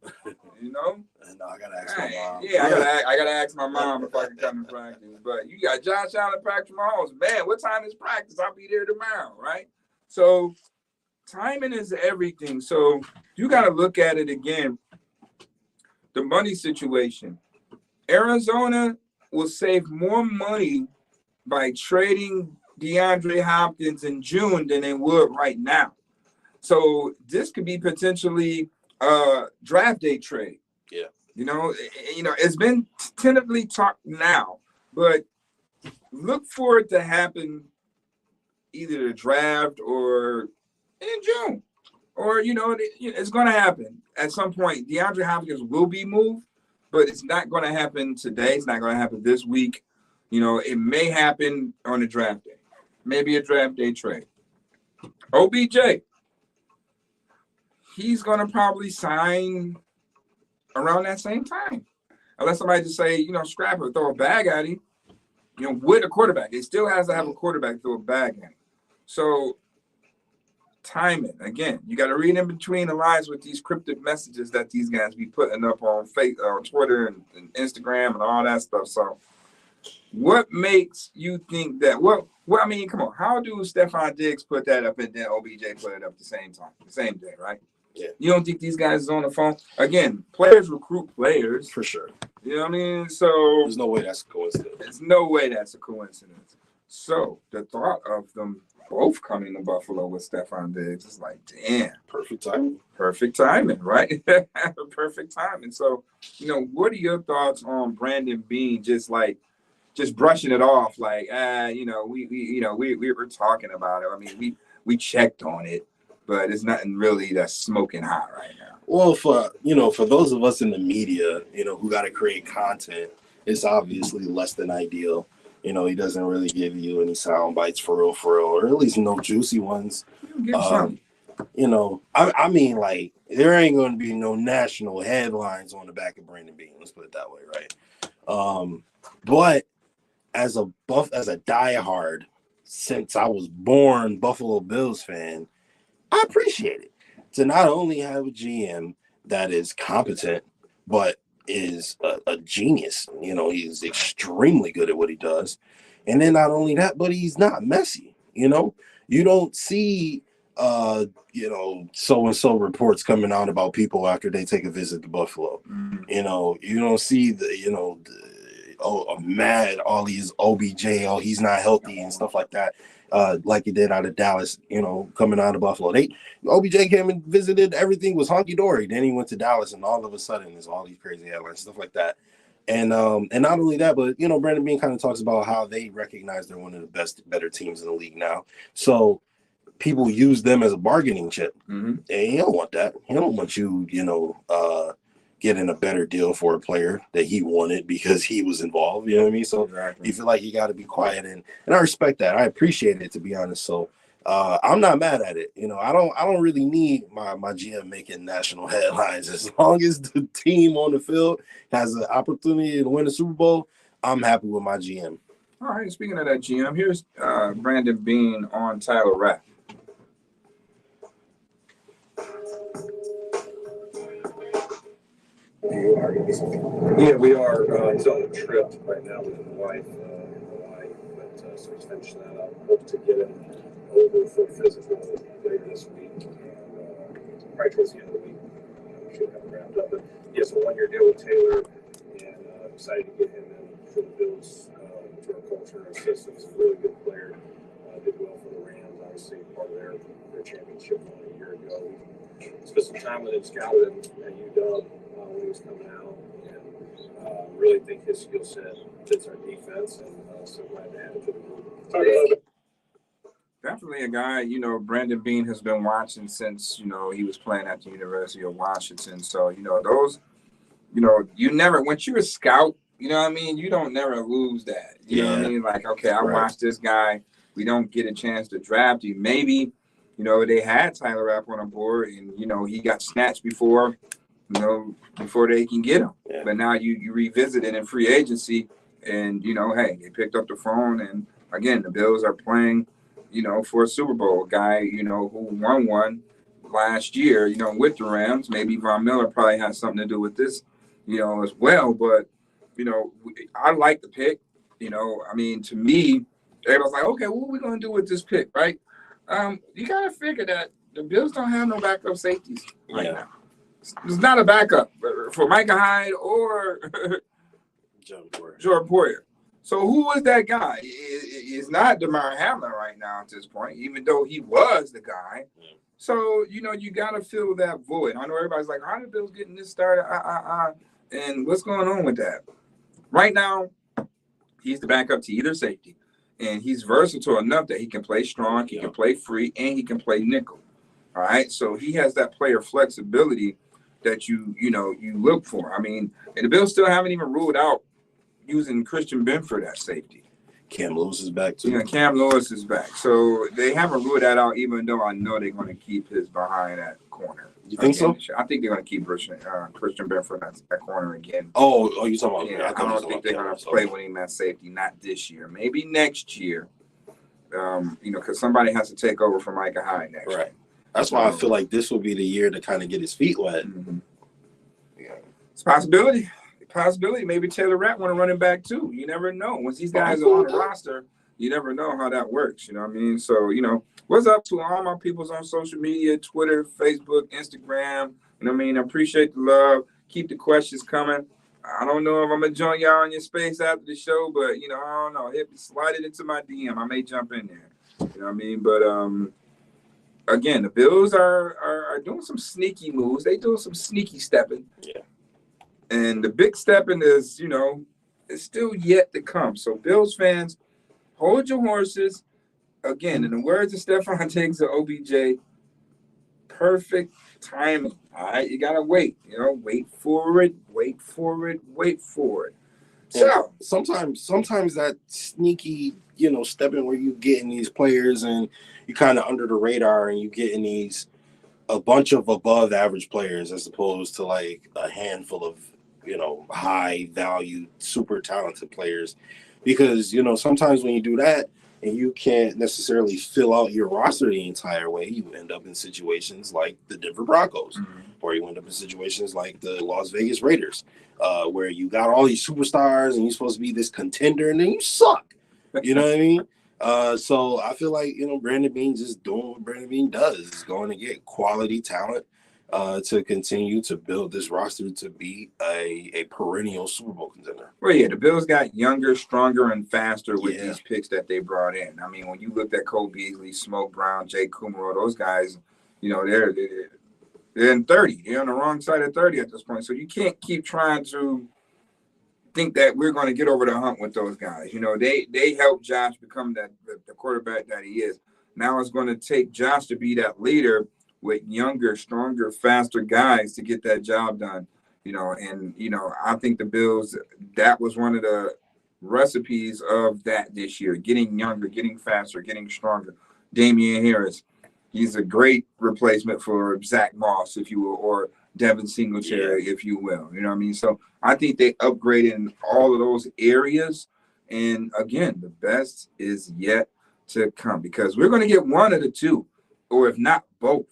No, I got to ask my mom. Yeah, I gotta ask my mom if I can come to practice. But you got Josh Allen practice Mahomes. Man, what time is practice? I'll be there tomorrow, right? So timing is everything. So you got to look at it again. The money situation. Arizona will save more money by trading DeAndre Hopkins in June than they would right now. So this could be potentially a draft day trade. Yeah. It's been tentatively talked now, but look for it to happen either the draft or in June. Or, it's going to happen at some point. DeAndre Hopkins will be moved, but it's not going to happen today. It's not going to happen this week. It may happen on the draft day. Maybe a draft day trade. OBJ, he's going to probably sign around that same time. Unless somebody just say, scrap it, throw a bag at him, with a quarterback. It still has to have a quarterback to throw a bag at him. So, timing again, you got to read in between the lines with these cryptic messages that these guys be putting up on Twitter and Instagram and all that stuff. So, what makes you think that? Well, I mean, come on. How do Stephon Diggs put that up and then OBJ put it up the same time, the same day, right? Yeah. You don't think these guys is on the phone? Again, players recruit players for sure. You know what I mean? So there's no way that's a coincidence. There's no way that's a coincidence. So the thought of them both coming to Buffalo with Stephon Diggs is like, damn. Perfect timing. Perfect timing, right? Perfect timing. So, what are your thoughts on Brandon Beane just brushing it off like, we were talking about it. I mean, we checked on it, but it's nothing really that's smoking hot right now. Well, for those of us in the media, who got to create content, it's obviously less than ideal. He doesn't really give you any sound bites for real, or at least no juicy ones. I mean, like, there ain't going to be no national headlines on the back of Brandon Beane. Let's put it that way, right? But as a diehard, since I was born Buffalo Bills fan, I appreciate it to not only have a GM that is competent, but is a genius. He's extremely good at what he does. And then not only that, but he's not messy. You don't see, so-and-so reports coming out about people after they take a visit to Buffalo. Mm-hmm. You don't see mad, all these OBJ, he's not healthy and stuff like that. Like he did out of Dallas, coming out of Buffalo. OBJ came and visited, everything was hunky-dory. Then he went to Dallas, and all of a sudden there's all these crazy headlines, stuff like that. And not only that, but Brandon Beane kind of talks about how they recognize they're one of the better teams in the league now. So people use them as a bargaining chip. Mm-hmm. And he don't want that. He don't want you, getting a better deal for a player that he wanted because he was involved. You know what I mean? So exactly. You feel like you got to be quiet, and I respect that. I appreciate it, to be honest. So I'm not mad at it. I don't really need my GM making national headlines. As long as the team on the field has an opportunity to win the Super Bowl, I'm happy with my GM. All right. Speaking of that GM, here's Brandon Beane on Tyler Rapp. Yeah, we are. He's on a trip right now with his wife in Hawaii, but so he's finishing that up. Hope to get him over for physical later this week, and probably towards the end of the week. We should have it wrapped up. But yes, a 1-year deal with Taylor, and excited to get him in for the Bills, to our culture, our system. He's a really good player. Did well for the Rams, obviously part of their championship a year ago. We spent some time with him, scouted him at UW. When he was coming out, and really think his skill set fits our defense, and so glad to add it to the group. Definitely a guy, Brandon Beane has been watching since, he was playing at the University of Washington. So, those, you never, once you're a scout, you don't never lose that. You know what I mean? Like, okay, I watched this guy. We don't get a chance to draft him. Maybe, they had Tyler Rapp on the board, and, he got snatched before they can get him. Yeah. But now you revisit it in free agency, and, hey, they picked up the phone, and, again, the Bills are playing, for a Super Bowl. A guy, who won one last year, with the Rams. Maybe Von Miller probably has something to do with this, as well. But, I like the pick. To me, everybody's like, okay, what are we going to do with this pick, right? You got to figure that the Bills don't have no backup safeties right now. It's not a backup for Micah Hyde or Jordan Poyer. So who was that guy? It's not DeMar Hamlin right now at this point, even though he was the guy. So, you know, you got to fill that void. I know everybody's like, how did Bills getting this started? And what's going on with that? Right now, he's the backup to either safety. And he's versatile enough that he can play strong, he can play free, and he can play nickel. All right? So he has that player flexibility that you look for. I mean, and the Bills still haven't even ruled out using Christian Benford at safety. Cam Lewis is back too. Yeah, Cam Lewis is back. So they haven't ruled that out, even though I know they're going to keep his behind at corner. You think so? I think they're going to keep Christian Benford at corner again. Oh, you talking about? Yeah, I don't think they're going to play with him at safety. Not this year. Maybe next year. Because somebody has to take over for Micah Hyde next year. That's why I feel like this will be the year to kind of get his feet wet. Mm-hmm. Yeah, it's a possibility. Maybe Taylor Rapp want to run him back too. You never know. Once these guys are on the roster, you never know how that works. You know what I mean? So, what's up to all my peoples on social media, Twitter, Facebook, Instagram. You know what I mean? I appreciate the love. Keep the questions coming. I don't know if I'm going to join y'all in your space after the show, but, I don't know. Slide it into my DM. I may jump in there. You know what I mean? But, again, the Bills are doing some sneaky moves. They doing some sneaky stepping. Yeah. And the big stepping is, it's still yet to come. So, Bills fans, hold your horses. Again, in the words of Stephon Diggs or OBJ, perfect timing. All right, you gotta wait. Wait for it. So sometimes that sneaky, stepping where you getting these players and you kind of under the radar and you getting a bunch of above average players as opposed to like a handful of high value, super talented players. Because, sometimes when you do that and you can't necessarily fill out your roster the entire way, you end up in situations like the Denver Broncos, or you end up in situations like the Las Vegas Raiders, where you got all these superstars and you're supposed to be this contender and then you suck. You know what I mean? So I feel like, Brandon Beane just doing what Brandon Beane does. Is going to get quality talent to continue to build this roster to be a perennial Super Bowl contender. Well, yeah, the Bills got younger, stronger, and faster with these picks that they brought in. I mean, when you looked at Cole Beasley, Smoke Brown, Jay Kumaro, those guys, they're in 30. They're on the wrong side of 30 at this point. So you can't keep trying to think that we're going to get over the hump with those guys. They helped Josh become the quarterback that he is. Now it's going to take Josh to be that leader with younger, stronger, faster guys to get that job done, I think the Bills, that was one of the recipes of that this year, getting younger, getting faster, getting stronger. Damian Harris, he's a great replacement for Zach Moss, if you will, or Devin Singletary, if you will. You know what I mean? So I think they upgraded in all of those areas. And again, the best is yet to come because we're going to get one of the two, or if not both.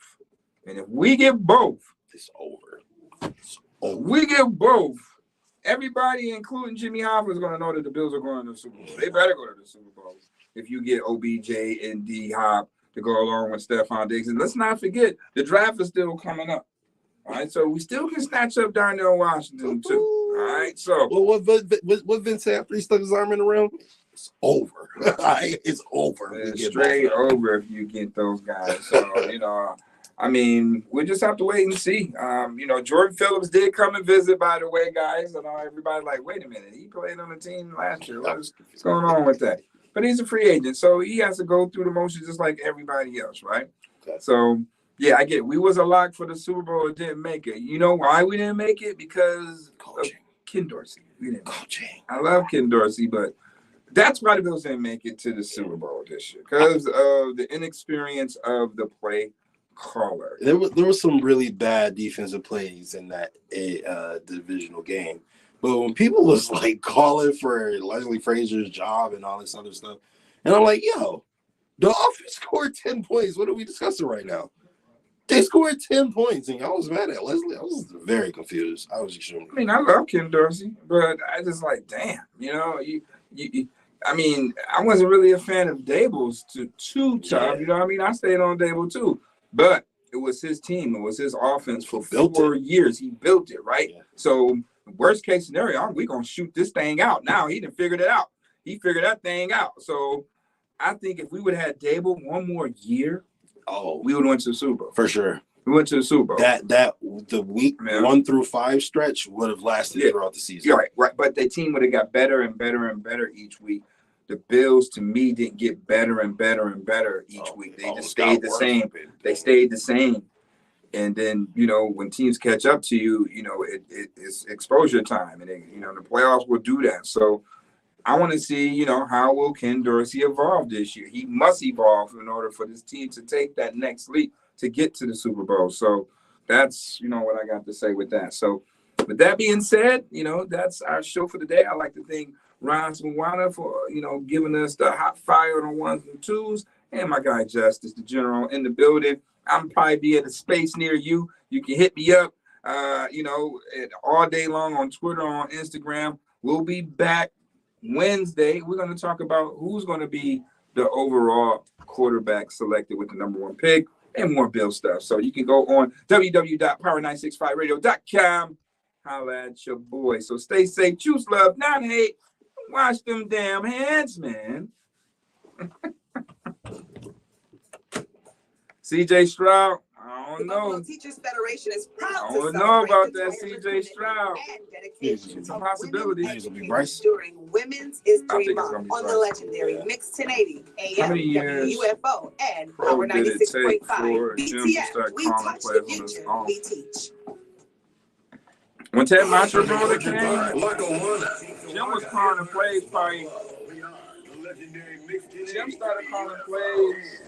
And if we get both, it's over. We get both. Everybody, including Jimmy Hoffa, is going to know that the Bills are going to the Super Bowl. They better go to the Super Bowl if you get OBJ and D-Hop to go along with Stephon Diggs. And let's not forget, the draft is still coming up. All right, so we still can snatch up Darnell Washington, too. All right, so. Well, what Vince said after he stuck his arm in the rim? It's over. It's over. It's straight over if you get those guys. So, I mean, we just have to wait and see. Jordan Phillips did come and visit, by the way, guys. And everybody's like, wait a minute, he played on the team last year. What's going on with that? But he's a free agent, so he has to go through the motions just like everybody else, right? Okay. So, yeah, I get it. We was a lock for the Super Bowl. It didn't make it. You know why we didn't make it? Because of Ken Dorsey. We didn't coaching. I love Ken Dorsey, but that's why the Bills didn't make it to the Super Bowl this year because of the inexperience of the play caller. There was some really bad defensive plays in that divisional game. But when people was like calling for Leslie Frazier's job and all this other stuff, and I'm like, yo, the offense scored 10 points. What are we discussing right now? They scored 10 points, and I was mad at Leslie. I was very confused. I was extremely confused. I love Ken Dorsey, but I just like, damn, I wasn't really a fan of Dable's too tough. I stayed on Dable too. But it was his team. It was his offense for 4 years. He built it, right? Yeah. So worst case scenario, we're going to shoot this thing out. Now he done figured it out. He figured that thing out. So I think if we would have had Dable one more year, Oh, we would have went to the Super Bowl. for sure. We went to the Super Bowl. That the week 1 through 5 stretch would have lasted throughout the season. Right. But the team would have got better and better and better each week. The Bills, to me, didn't get better and better and better each week. They just stayed the same. They stayed the same. And then, when teams catch up to you, it's exposure time. And, the playoffs will do that. So I want to see, how will Ken Dorsey evolve this year? He must evolve in order for this team to take that next leap to get to the Super Bowl. So that's, what I got to say with that. So with that being said, that's our show for the day. I'd like to thank Ron Swanwana for, giving us the hot fire on the 1s and 2s, and my guy Justus, the general, in the building. I'm probably be at a space near you. You can hit me up, all day long on Twitter, on Instagram. We'll be back Wednesday. We're going to talk about who's going to be the overall quarterback selected with the number 1 pick and more Bill stuff. So you can go on www.power965radio.com. Holla at your boy. So stay safe, choose love, not hate. Wash them damn hands, man. CJ Stroud, I don't know. Teachers Federation is proud I don't know about that CJ Stroud. It's a possibility. During Women's History Month on the legendary Mix 1080 AM WUFO and Power 96.5 BTF. We touch the future. We teach. When Ted Macho Brother came, Jim was calling plays probably. Jim started calling plays.